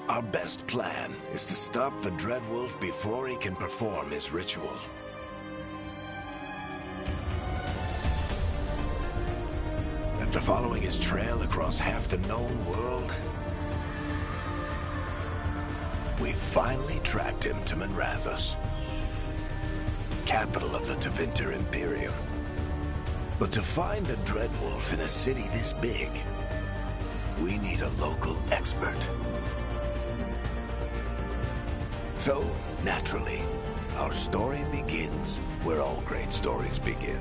Our best plan is to stop the Dreadwolf before he can perform his ritual. After following his trail across half the known world, we finally tracked him to Minrathous, capital of the Tevinter Imperium. But to find the Dreadwolf in a city this big, we need a local expert. So, naturally, our story begins where all great stories begin.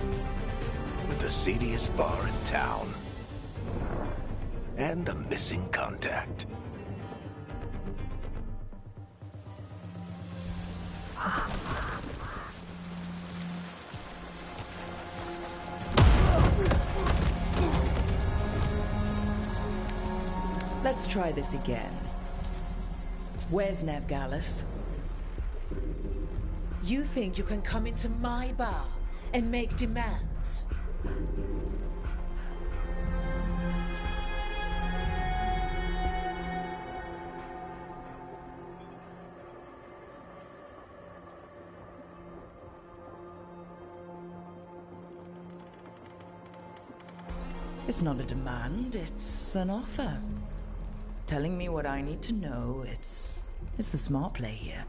With the seediest bar in town. And a missing contact. Let's try this again. Where's Nevgalis? You think you can come into my bar and make demands? It's not a demand, it's an offer. Telling me what I need to know, it's the smart play here.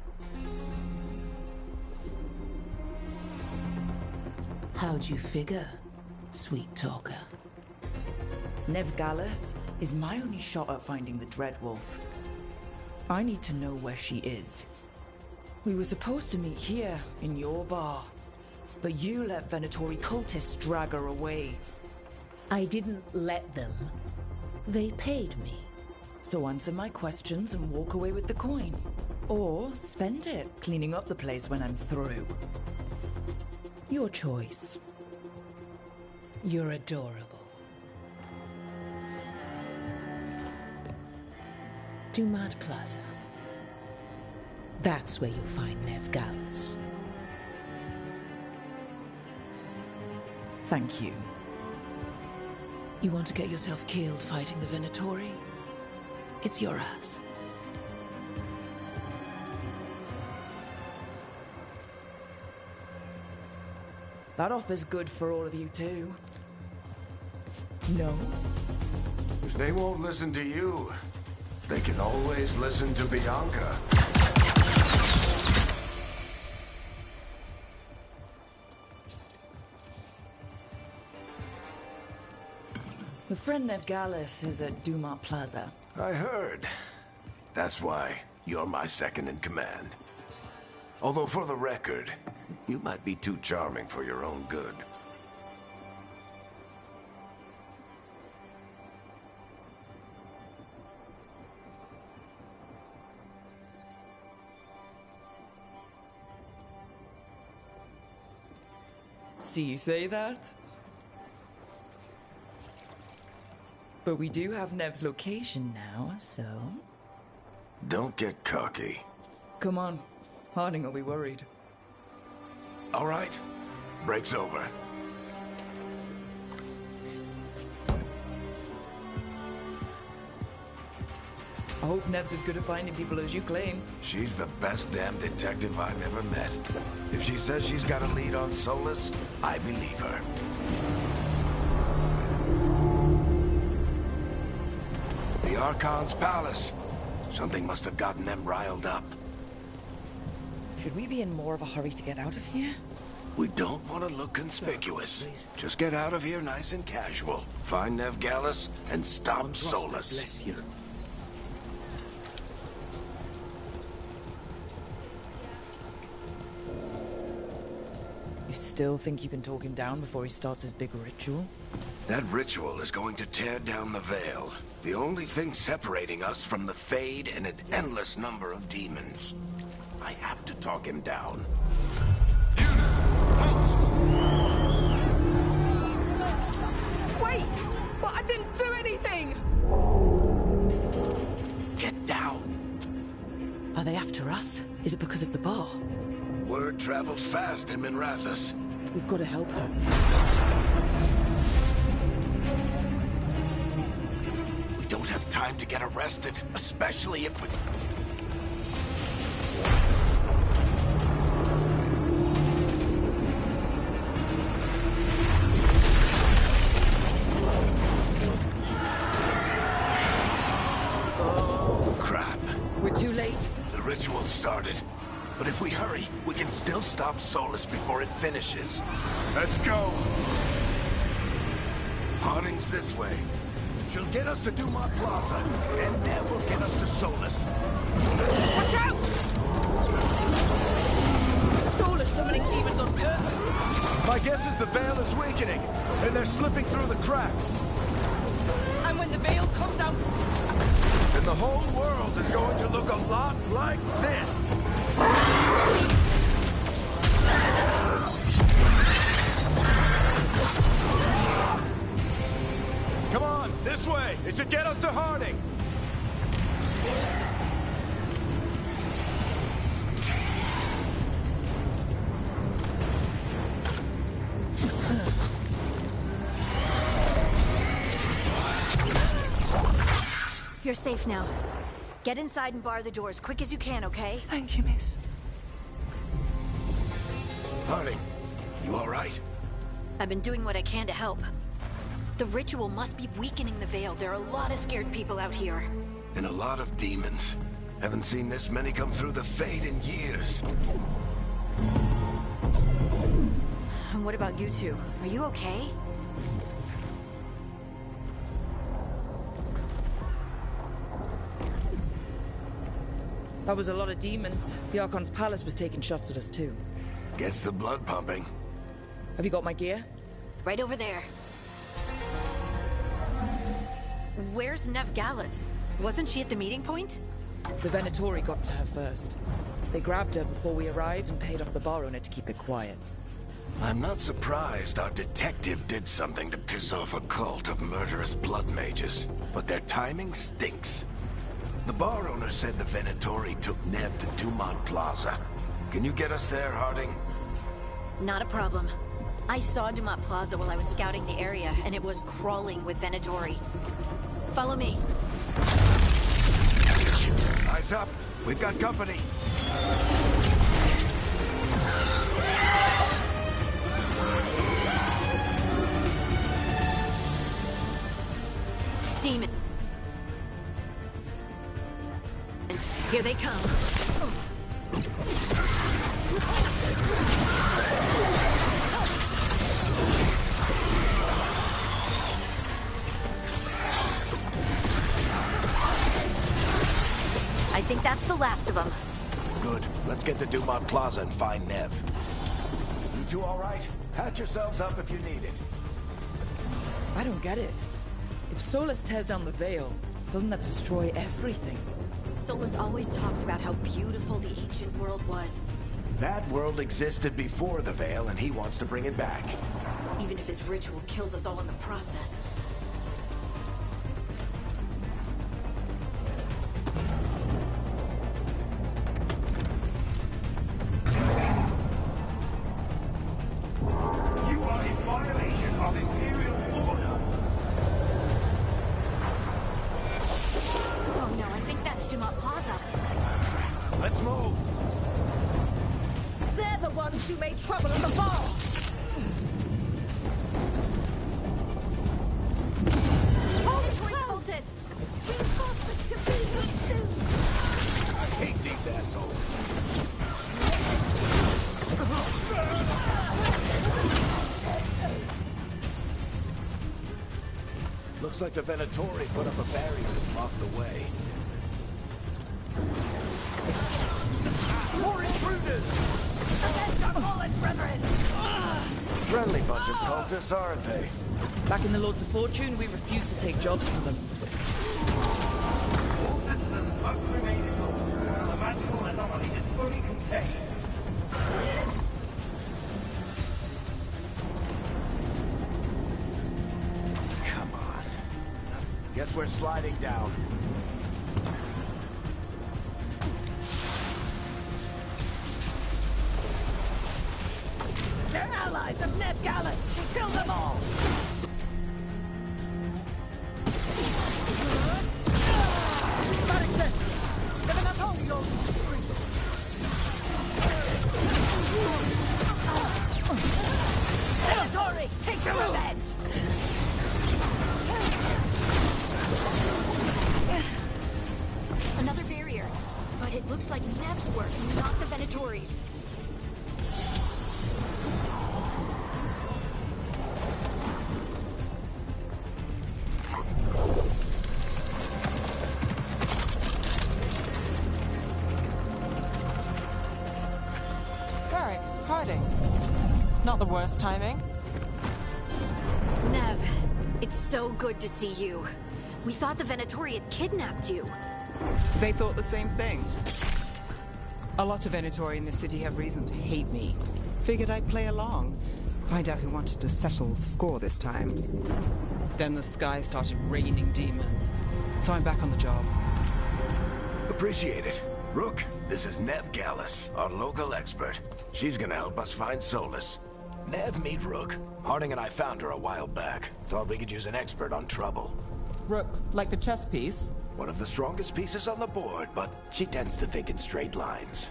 How'd you figure, sweet talker? Nevgalis is my only shot at finding the Dreadwolf. I need to know where she is. We were supposed to meet here, in your bar. But you let Venatori cultists drag her away. I didn't let them. They paid me. So answer my questions and walk away with the coin. Or spend it cleaning up the place when I'm through. Your choice. You're adorable. Dumat Plaza. That's where you'll find Nevgalis. Thank you. You want to get yourself killed fighting the Venatori? It's your ass. That offer's good for all of you too. No? If they won't listen to you, they can always listen to Bianca. The friend Nevgalis is at Dumat Plaza. I heard. That's why you're my second in command. Although for the record, you might be too charming for your own good. See you say that? But we do have Nev's location now, so... Don't get cocky. Come on. Harding will be worried. All right. Break's over. I hope Nev's as good at finding people as you claim. She's the best damn detective I've ever met. If she says she's got a lead on Solas, I believe her. The Archon's palace. Something must have gotten them riled up. Should we be in more of a hurry to get out of here? We don't want to look conspicuous. Just get out of here nice and casual. Find Nevgalis and stop Solas. Bless you. You still think you can talk him down before he starts his big ritual? That ritual is going to tear down the veil. The only thing separating us from the Fade and an endless number of demons. I have to talk him down. Wait! But I didn't do anything! Get down. Are they after us? Is it because of the bar? Word travels fast in Minrathous. We've got to help her. We don't have time time to get arrested, especially if we... Oh, crap. We're too late. The ritual started. But if we hurry, we can still stop Solus before it finishes. Let's go! Harding's this way. She'll get us to Dumont Plaza, and Nev will get us to Solus. Watch out! Solus summoning demons on purpose. My guess is the Veil is weakening, and they're slipping through the cracks. And when the veil comes down... And the whole world is going to look a lot like this. Come on, this way! It should get us to Harding! You're safe now. Get inside and bar the doors quick as you can, okay? Thank you, miss. Harding, you all right? I've been doing what I can to help. The ritual must be weakening the Veil. There are a lot of scared people out here. And a lot of demons. Haven't seen this many come through the Fade in years. And what about you two? Are you okay? That was a lot of demons. The Archon's palace was taking shots at us too. Gets the blood pumping. Have you got my gear? Right over there. Where's Nev Gallus? Wasn't she at the meeting point? The Venatori got to her first. They grabbed her before we arrived and paid off the bar owner to keep it quiet. I'm not surprised our detective did something to piss off a cult of murderous blood mages, but their timing stinks. The bar owner said the Venatori took Nev to Dumont Plaza. Can you get us there, Harding? Not a problem. I saw Dumont Plaza while I was scouting the area, and it was crawling with Venatori. Follow me. Eyes up. We've got company. Demon. Here they come. I think that's the last of them. Good. Let's get to Dumont Plaza and find Nev. You two all right? Patch yourselves up if you need it. I don't get it. If Solus tears down the Veil, doesn't that destroy everything? Solus always talked about how beautiful the ancient world was. That world existed before the Veil, and he wants to bring it back. Even if his ritual kills us all in the process. You are in violation of Imperial order. Oh no, I think that's Dumont Plaza. Let's move! They're the ones who made trouble at the bar! Auditory cultists! Reinforcements could be here soon! I hate these assholes. Looks like the Venatori put up a barrier to block the way. More intruders! Against our fallen brethren! Friendly bunch of cultists, aren't they? Back in the Lords of Fortune, we refused to take jobs from them. All citizens must remain indoors until the magical anomaly is fully contained. Come on. Guess we're sliding down. They're allies of Nev Gallus! Kill them all! It looks like Nev's work, not the Venatori's. Varric, Harding. Not the worst timing. Nev, it's so good to see you. We thought the Venatori had kidnapped you. They thought the same thing. A lot of Venatori in the city have reason to hate me. Figured I'd play along. Find out who wanted to settle the score this time. Then the sky started raining demons. So I'm back on the job. Appreciate it. Rook, this is Nev Gallus, our local expert. She's gonna help us find Solus. Nev, meet Rook. Harding and I found her a while back. Thought we could use an expert on trouble. Rook, like the chess piece? One of the strongest pieces on the board, but she tends to think in straight lines.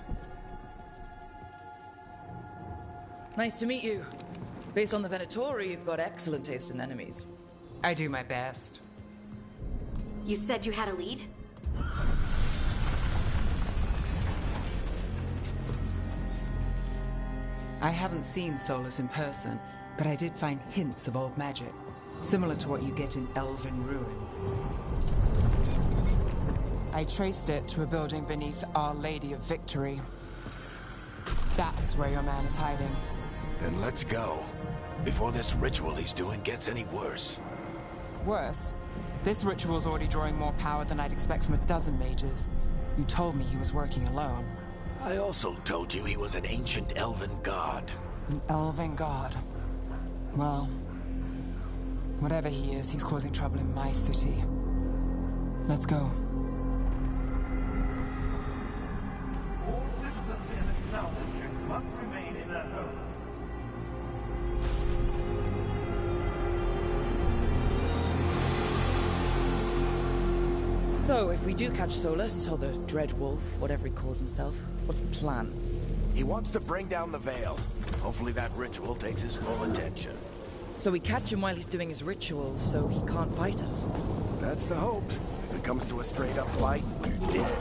Nice to meet you. Based on the Venatori, you've got excellent taste in enemies. I do my best. You said you had a lead? I haven't seen Solus in person, but I did find hints of old magic, similar to what you get in Elven ruins. I traced it to a building beneath Our Lady of Victory. That's where your man is hiding. Then let's go. Before this ritual he's doing gets any worse. Worse, this ritual's already drawing more power than I'd expect from a dozen mages. You told me he was working alone. I also told you he was an ancient elven god. An elven god. Well, whatever he is, he's causing trouble in my city. Let's go. All citizens in the Canal District must remain in their homes. So, if we do catch Solus, or the Dread Wolf, whatever he calls himself, what's the plan? He wants to bring down the Veil. Hopefully that ritual takes his full attention. So we catch him while he's doing his ritual, so he can't fight us. That's the hope. If it comes to a straight-up fight, we're dead.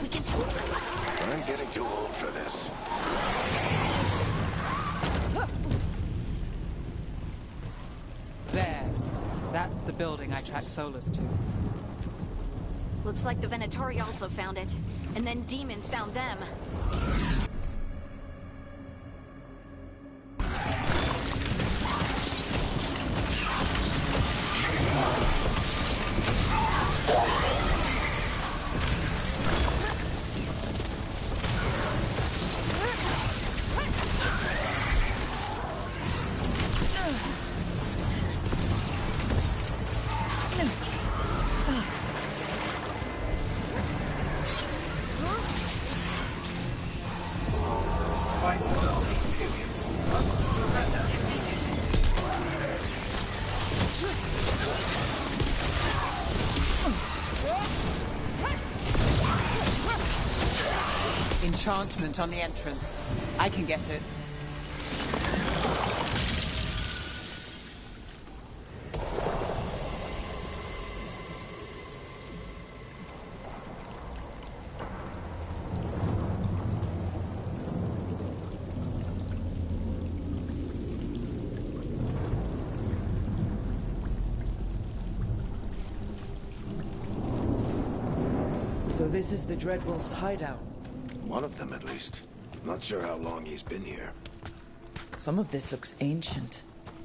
We can see. I'm getting too old for this. There. That's the building I tracked Solus to. Looks like the Venatori also found it. And then demons found them. Enchantment on the entrance. I can get it. So this is the Dread Wolf's hideout. One of them, at least. Not sure how long he's been here. Some of this looks ancient.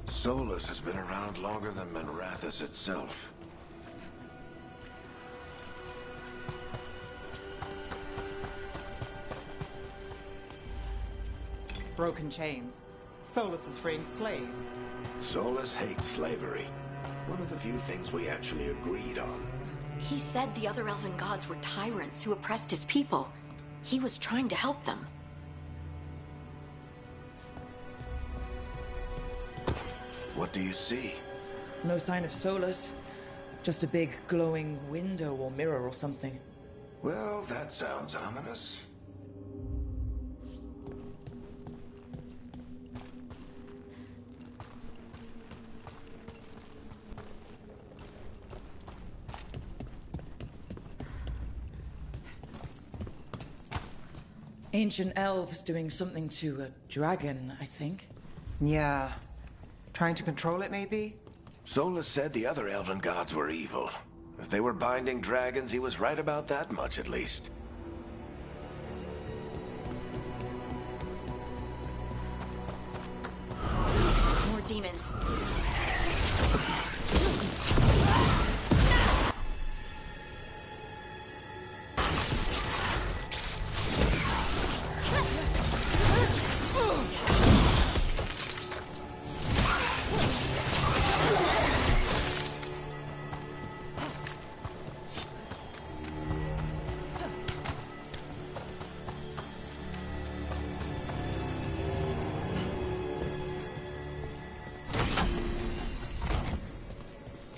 Solus has been around longer than Minrathous itself. Broken chains. Solus is freeing slaves. Solus hates slavery. One of the few things we actually agreed on. He said the other elven gods were tyrants who oppressed his people. He was trying to help them. What do you see? No sign of Solus. Just a big glowing window or mirror or something. Well, that sounds ominous. Ancient elves doing something to a dragon, I think. Yeah. Trying to control it, maybe? Solus said the other elven gods were evil. If they were binding dragons, he was right about that much, at least. More demons.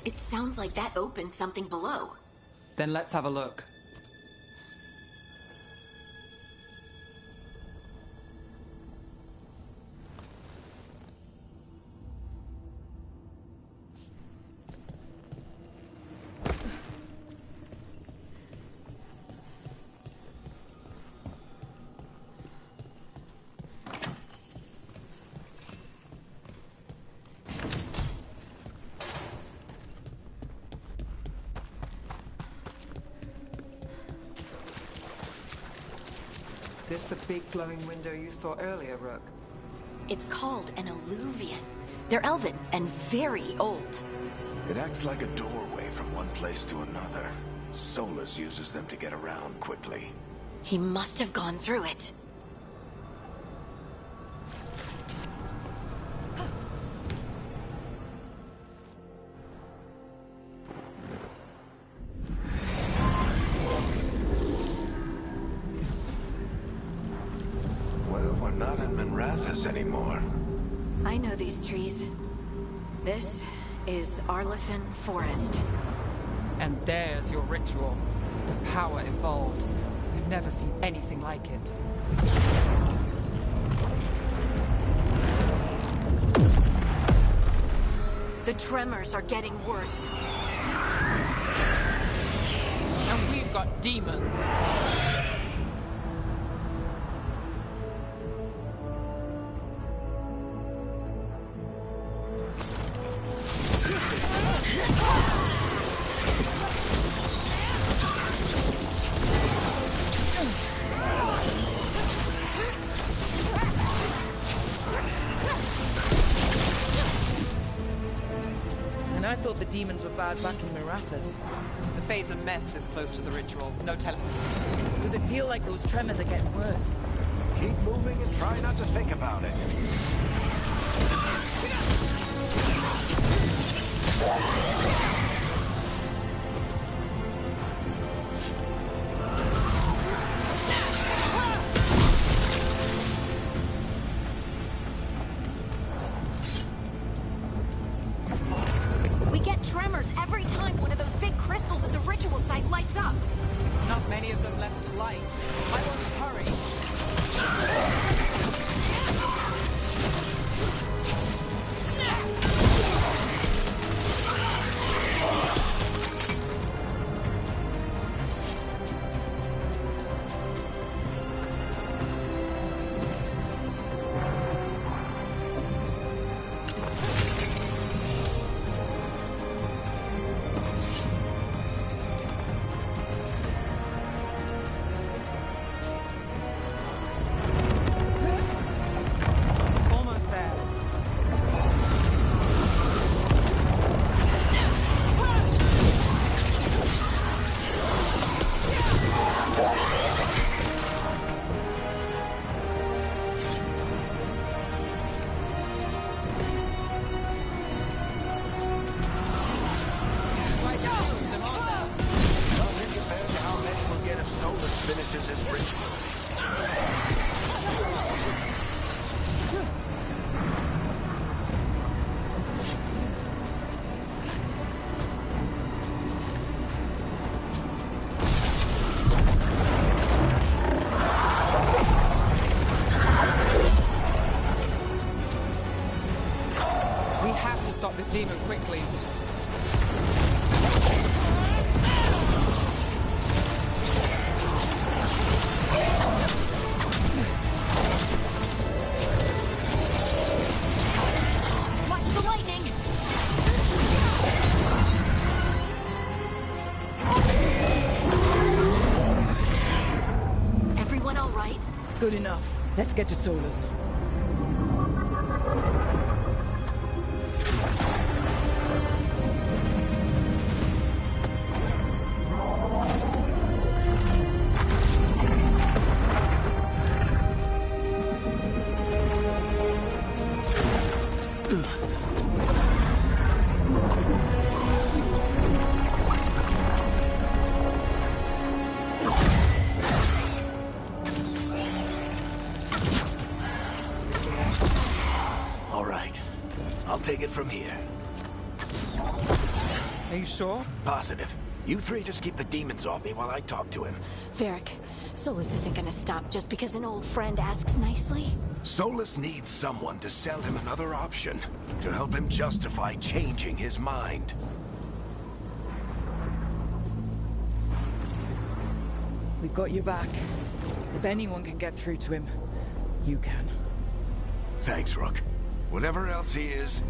It sounds like that opened something below. Then let's have a look. This the big glowing window you saw earlier, Rook? It's called an alluvian. They're elven and very old. It acts like a doorway from one place to another. Solus uses them to get around quickly. He must have gone through it. Well, we're not in Minrathous anymore. I know these trees. This is Arlathan Forest. And there's your ritual. The power involved. We've never seen anything like it. The tremors are getting worse. And we've got demons. And I thought the demons were bad back in Minrathous. The Fade's a mess this close to the ritual. No telling. Does it feel like those tremors are getting worse? Keep moving and try not to think about it. We get tremors every time one of those big crystals at the ritual site lights up. Not many of them left to light. I want to hurry. Almost there. Nothing compared to how many we'll get if Solus finishes his ritual. We have to stop this demon quickly. get to Solus. Take it from here. Are you sure? Positive. You three just keep the demons off me while I talk to him. Varric, Solus isn't gonna stop just because an old friend asks nicely. Solus needs someone to sell him another option, to help him justify changing his mind. We've got your back. If anyone can get through to him, you can. Thanks, Rook. Whatever else he is,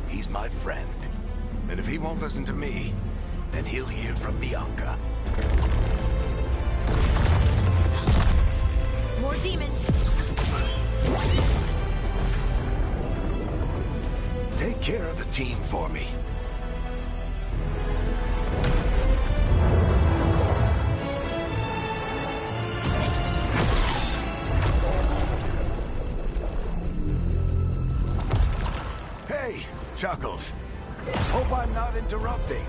he's my friend. And if he won't listen to me, then he'll hear from Bianca. More demons! Take care of the team for me. Hey, Chuckles. Hope I'm not interrupting.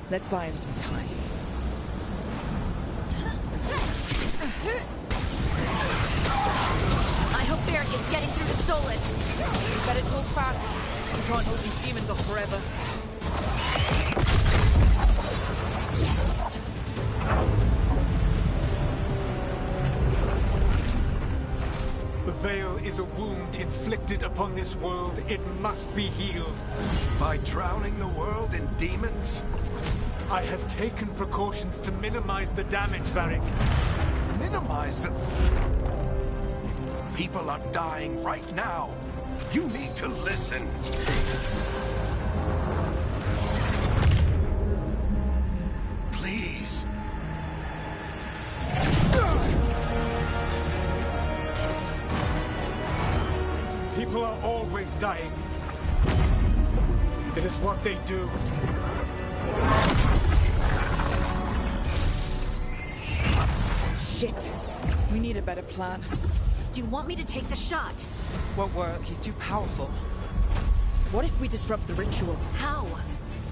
Let's buy him some time. I hope Varric is getting through to Solus. We better talk fast. We can't hold these demons off forever. The Veil is a wound inflicted upon this world. It must be healed. By drowning the world in demons? I have taken precautions to minimize the damage, Varric. Minimize the... People are dying right now. You need to listen. Please. People are always dying. It is what they do. Shit. We need a better plan. Do you want me to take the shot? Won't work. He's too powerful. What if we disrupt the ritual? How?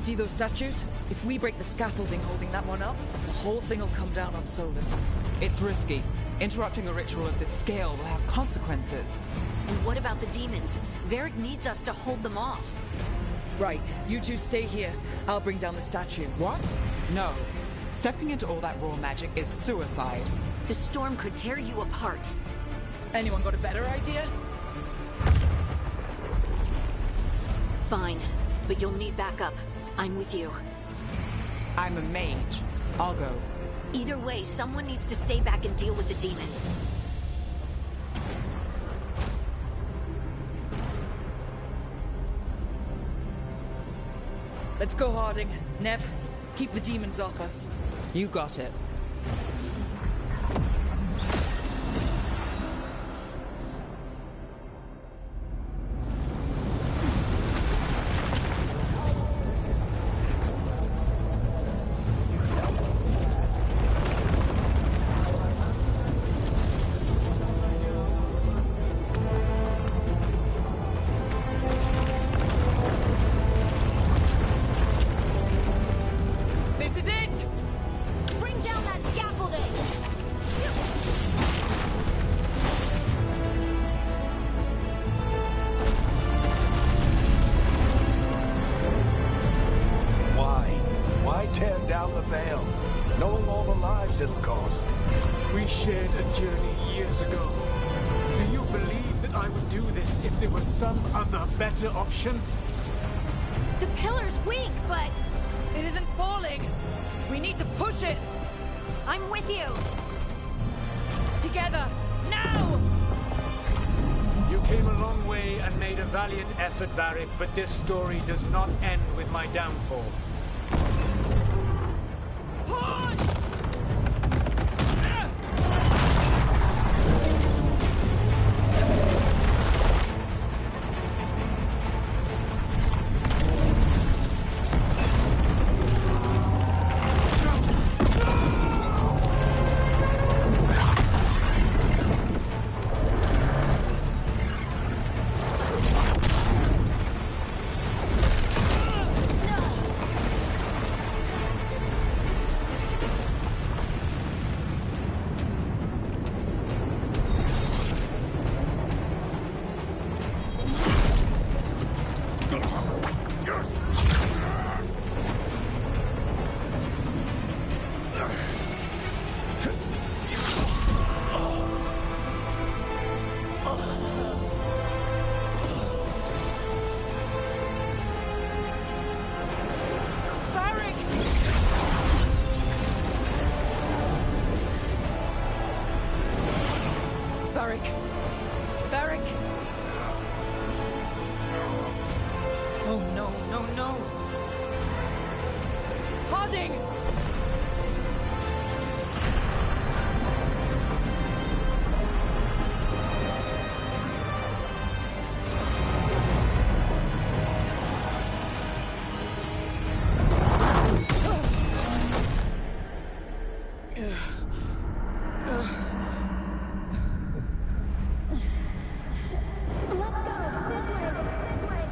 See those statues? If we break the scaffolding holding that one up, the whole thing will come down on Solus. It's risky. Interrupting a ritual of this scale will have consequences. And what about the demons? Varric needs us to hold them off. Right. You two stay here. I'll bring down the statue. What? No. Stepping into all that raw magic is suicide. The storm could tear you apart. Anyone got a better idea? Fine, but you'll need backup. I'm with you. I'm a mage. I'll go. Either way, someone needs to stay back and deal with the demons. Let's go, Harding. Nev, keep the demons off us. You got it. This is it! Bring down that scaffolding! Why? Why tear down the Veil? Knowing all the lives it'll cost. We shared a journey years ago. Do you believe that I would do this if there was some other better option? The pillar's weak, but It isn't falling! We need to push it! I'm with you! Together! Now! You came a long way and made a valiant effort, Varric, but this story does not end with my downfall. Push! Varric! Varric! Oh no, no, no! Harding! Let's go! This way! This way!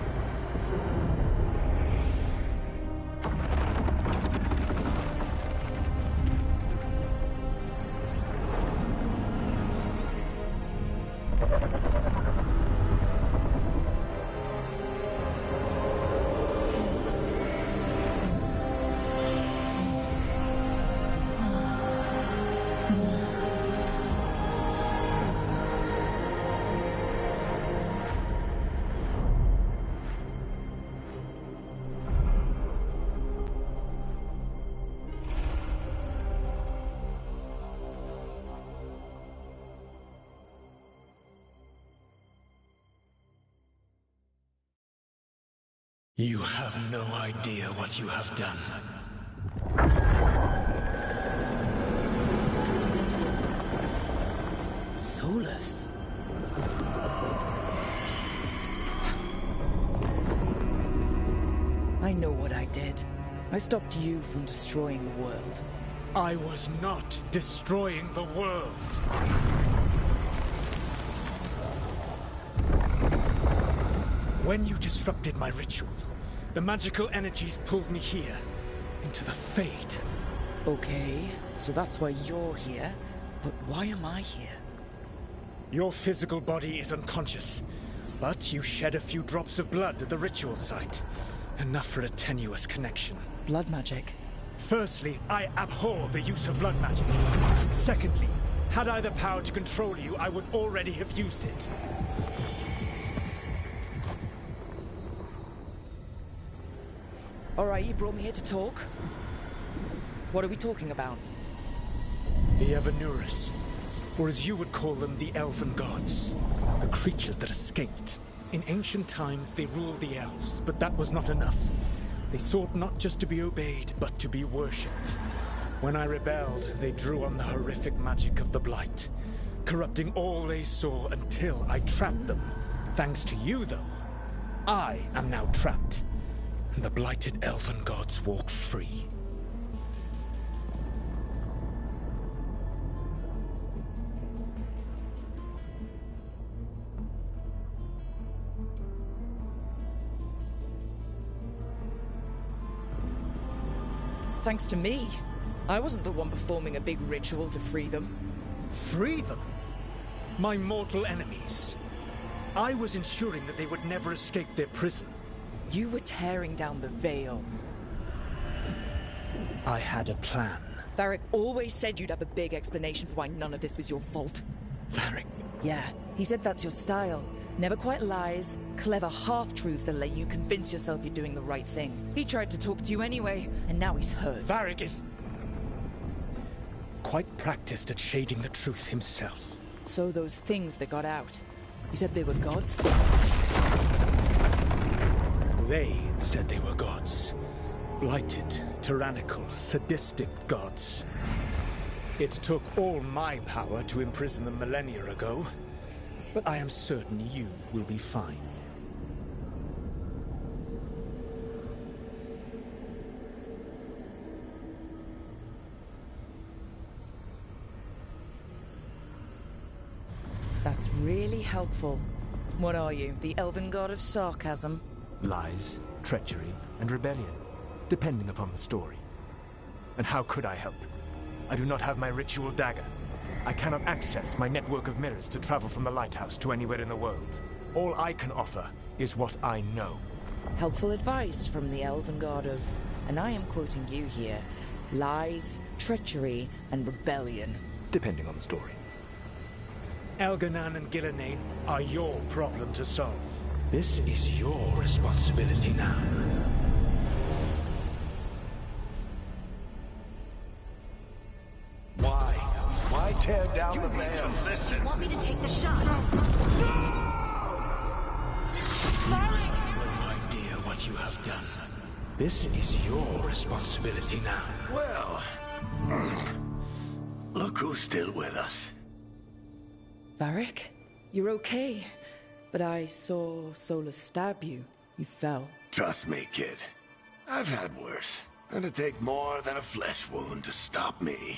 You have no idea what you have done. Solus? I know what I did. I stopped you from destroying the world. I was not destroying the world. When you disrupted my ritual, the magical energies pulled me here, into the Fade. Okay, so that's why you're here. But why am I here? Your physical body is unconscious, but you shed a few drops of blood at the ritual site. Enough for a tenuous connection. Blood magic? Firstly, I abhor the use of blood magic. Secondly, had I the power to control you, I would already have used it. Alright, you brought me here to talk. What are we talking about? The Evanurus, or as you would call them, the Elven Gods. The creatures that escaped. In ancient times, they ruled the elves, but that was not enough. They sought not just to be obeyed, but to be worshipped. When I rebelled, they drew on the horrific magic of the Blight, corrupting all they saw until I trapped them. Thanks to you, though, I am now trapped, and the blighted Elven Gods walk free. Thanks to me. I wasn't the one performing a big ritual to free them. Free them? My mortal enemies. I was ensuring that they would never escape their prison. You were tearing down the veil. I had a plan. Varric always said you'd have a big explanation for why none of this was your fault. Varric. Yeah, he said that's your style. Never quite lies, clever half-truths that let you convince yourself you're doing the right thing. He tried to talk to you anyway, and now he's hurt. Varric is quite practiced at shading the truth himself. So those things that got out, you said they were gods? They said they were gods. Blighted, tyrannical, sadistic gods. It took all my power to imprison them millennia ago, but I am certain you will be fine. That's really helpful. What are you, the elven god of sarcasm? Lies, treachery, and rebellion, depending upon the story. And how could I help? I do not have my ritual dagger. I cannot access my network of mirrors to travel from the lighthouse to anywhere in the world. All I can offer is what I know. Helpful advice from the elven god of, and I am quoting you here, lies, treachery, and rebellion. Depending on the story. Elganan and Gillenane are your problem to solve. This is your responsibility now. Why tear down the veil? Listen. Want me to take the shot? You have no idea what you have done. This is your responsibility now. Well, look who's still with us. Varric, you're okay. But I saw Solus stab you. You fell. Trust me, kid. I've had worse. It'd take more than a flesh wound to stop me.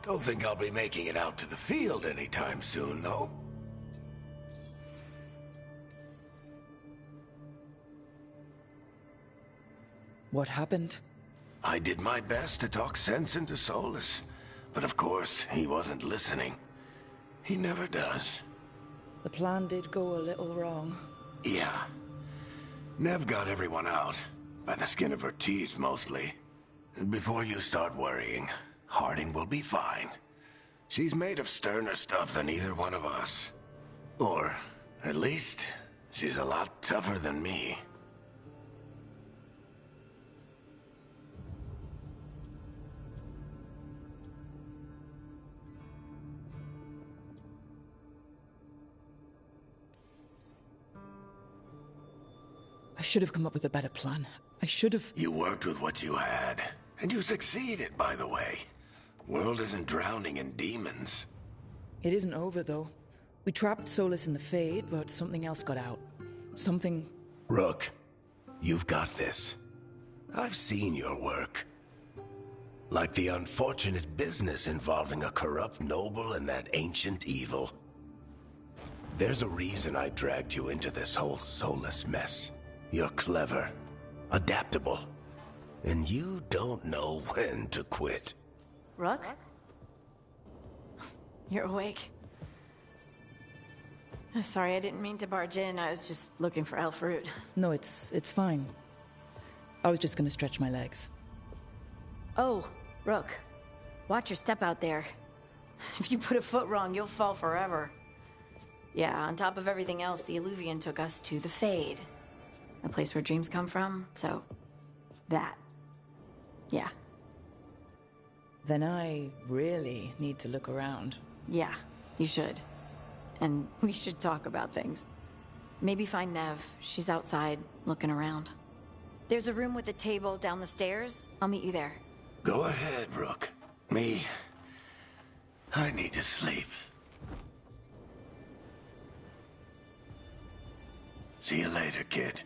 Don't think I'll be making it out to the field anytime soon, though. What happened? I did my best to talk sense into Solus, but of course, he wasn't listening. He never does. The plan did go a little wrong. Yeah. Nev got everyone out. By the skin of her teeth, mostly. Before you start worrying, Harding will be fine. She's made of sterner stuff than either one of us. Or, at least, she's a lot tougher than me. I should have come up with a better plan. I should have... You worked with what you had. And you succeeded, by the way. World isn't drowning in demons. It isn't over, though. We trapped Solus in the Fade, but something else got out. Something... Rook, you've got this. I've seen your work. Like the unfortunate business involving a corrupt noble and that ancient evil. There's a reason I dragged you into this whole Solus mess. You're clever, adaptable, and you don't know when to quit. Rook? You're awake. Sorry, I didn't mean to barge in. I was just looking for Elfroot. No, it's fine. I was just gonna stretch my legs. Oh, Rook. Watch your step out there. If you put a foot wrong, you'll fall forever. Yeah, on top of everything else, the Illuvian took us to the Fade. The place where dreams come from, so... that. Yeah. Then I really need to look around. Yeah, you should. And we should talk about things. Maybe find Nev. She's outside, looking around. There's a room with a table down the stairs. I'll meet you there. Go ahead, Rook. Me... I need to sleep. See you later, kid.